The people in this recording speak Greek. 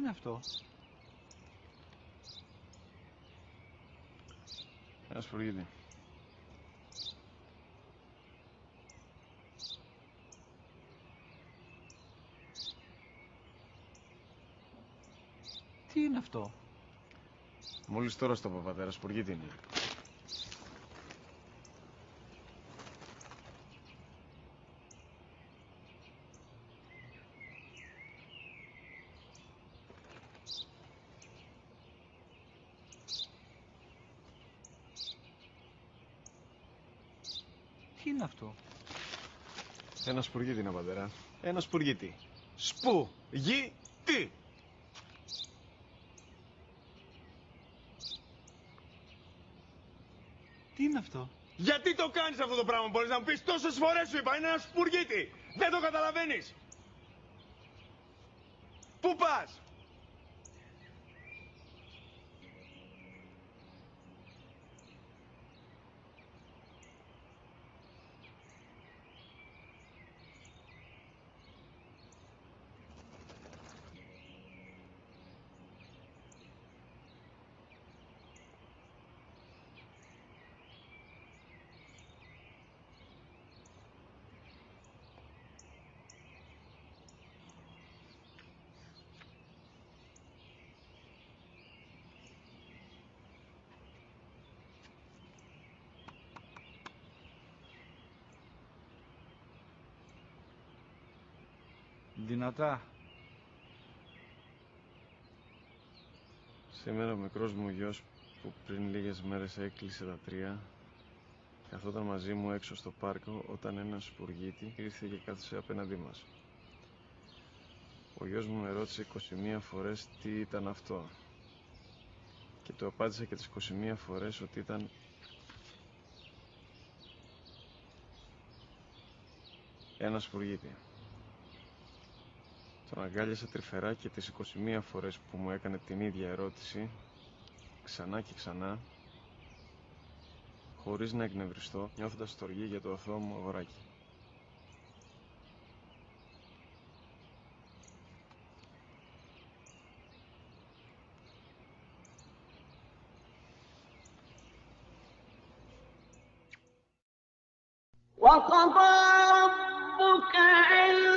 είναι αυτό? Ένα σπουργίτη. Τι είναι αυτό? Μόλις τώρα στο πατέρα, σπουργίτη είναι. Τι είναι αυτό? Ένα σπουργίτη είναι, πατέρα. Ένα σπουργίτη. Σπου-γι-τι! Τι είναι αυτό? Γιατί το κάνεις αυτό το πράγμα, μπορείς να μου πεις? Τόσες φορές σου είπα, είναι ένα σπουργίτη! Δεν το καταλαβαίνεις! Πού πας? Δυνατά. Σήμερα ο μικρός μου γιος που πριν λίγες μέρες έκλεισε τα 3 καθόταν μαζί μου έξω στο πάρκο όταν ένα σπουργίτη ήρθε και κάθισε απέναντί μας. Ο γιος μου με ρώτησε 21 φορές τι ήταν αυτό και του απάντησα και τις 21 φορές ότι ήταν ένα σπουργίτη. Τον αγκάλιασα τρυφερά και τις 21 φορές που μου έκανε την ίδια ερώτηση, ξανά και ξανά, χωρίς να εκνευριστώ, νιώθοντας στοργή για το αθώο μου αγοράκι. وقضى ربك ألا